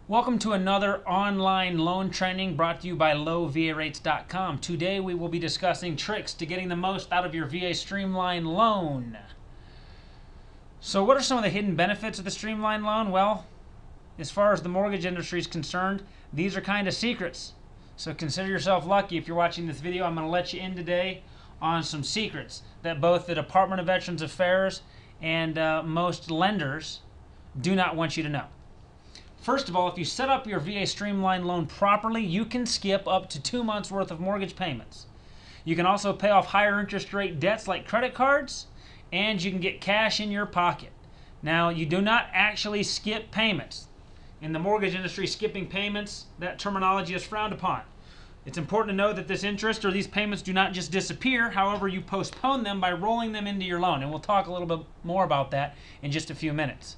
Welcome to another online loan training brought to you by lowvarates.com. Today we will be discussing tricks to getting the most out of your VA Streamline Loan. So what are some of the hidden benefits of the Streamline Loan? Well, as far as the mortgage industry is concerned, these are kind of secrets. So consider yourself lucky if you're watching this video. I'm going to let you in today on some secrets that both the Department of Veterans Affairs and most lenders do not want you to know. First of all, if you set up your VA Streamline Loan properly, you can skip up to 2 months worth of mortgage payments. You can also pay off higher interest rate debts like credit cards, and you can get cash in your pocket. Now, you do not actually skip payments. In the mortgage industry, skipping payments, that terminology is frowned upon. It's important to know that this interest or these payments do not just disappear. However, you postpone them by rolling them into your loan, and we'll talk a little bit more about that in just a few minutes.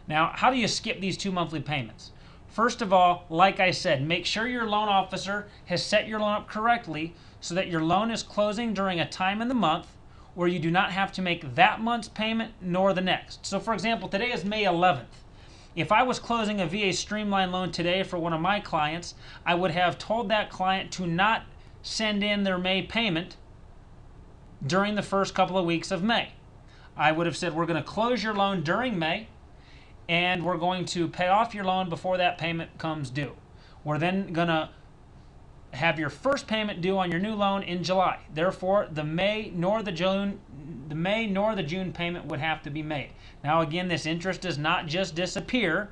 Now, how do you skip these 2 monthly payments? First of all, like I said, make sure your loan officer has set your loan up correctly so that your loan is closing during a time in the month where you do not have to make that month's payment nor the next. So for example, today is May 11th. If I was closing a VA Streamline Loan today for one of my clients, I would have told that client to not send in their May payment during the first couple of weeks of May. I would have said, we're going to close your loan during May, and we're going to pay off your loan before that payment comes due. We're then going to have your first payment due on your new loan in July. Therefore, the May nor the June payment would have to be made. Now again, this interest does not just disappear.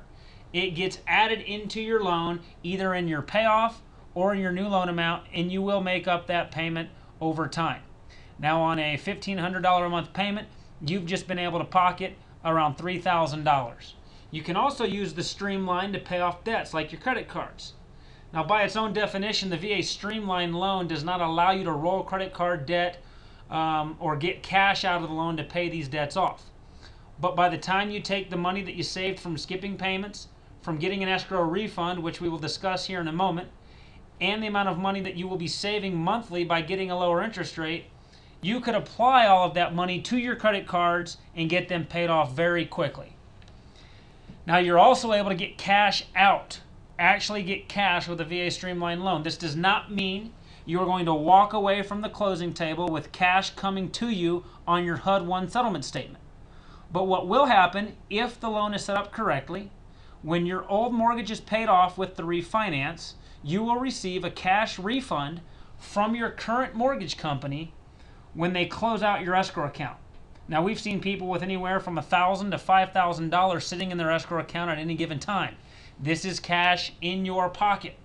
It gets added into your loan, either in your payoff or in your new loan amount, and you will make up that payment over time. Now on a $1,500 a month payment, you've just been able to pocket around $3,000. You can also use the Streamline to pay off debts like your credit cards. Now, by its own definition, the VA Streamline Loan does not allow you to roll credit card debt or get cash out of the loan to pay these debts off. But by the time you take the money that you saved from skipping payments, from getting an escrow refund, which we will discuss here in a moment, and the amount of money that you will be saving monthly by getting a lower interest rate, you could apply all of that money to your credit cards and get them paid off very quickly. Now, you're also able to get cash out, actually get cash with a VA Streamline Loan. This does not mean you are going to walk away from the closing table with cash coming to you on your HUD-1 settlement statement. But what will happen if the loan is set up correctly, when your old mortgage is paid off with the refinance, you will receive a cash refund from your current mortgage company when they close out your escrow account. Now, we've seen people with anywhere from $1,000 to $5,000 sitting in their escrow account at any given time. This is cash in your pocket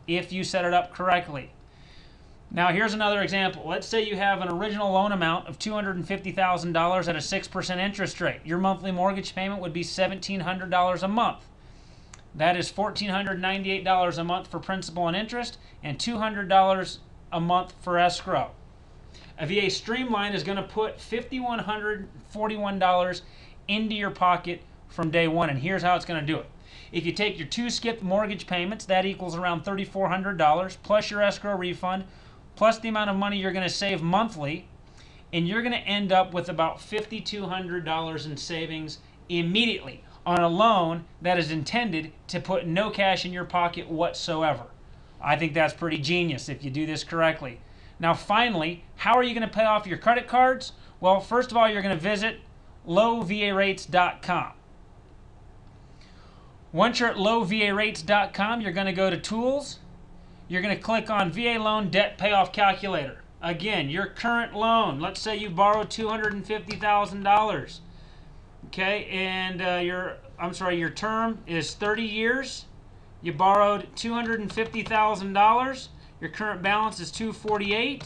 if you set it up correctly. Now, here's another example. Let's say you have an original loan amount of $250,000 at a 6% interest rate. Your monthly mortgage payment would be $1,700 a month. That is $1,498 a month for principal and interest and $200 a month for escrow. A VA Streamline is going to put $5,141 into your pocket from day one, and here's how it's going to do it. If you take your 2 skipped mortgage payments, that equals around $3,400, plus your escrow refund, plus the amount of money you're going to save monthly, and you're going to end up with about $5,200 in savings immediately on a loan that is intended to put no cash in your pocket whatsoever. I think that's pretty genius if you do this correctly. Now finally, how are you going to pay off your credit cards? Well, first of all, you're going to visit lowvarates.com. Once you're at lowvarates.com, you're going to go to Tools. You're going to click on VA Loan Debt Payoff Calculator. Again, your current loan. Let's say you borrowed $250,000. Okay, and your term is 30 years. You borrowed $250,000. Your current balance is $248.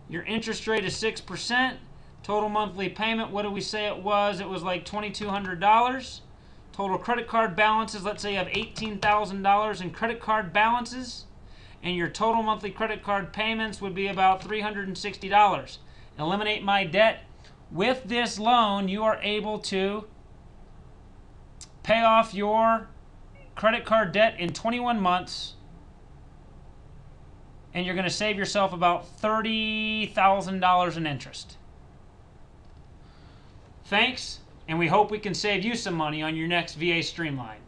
Your interest rate is 6%. Total monthly payment, what did we say it was? It was like $2,200. Total credit card balances, let's say you have $18,000 in credit card balances. And your total monthly credit card payments would be about $360. Eliminate my debt. With this loan, you are able to pay off your credit card debt in 21 months. And you're going to save yourself about $30,000 in interest. Thanks, and we hope we can save you some money on your next VA Streamline.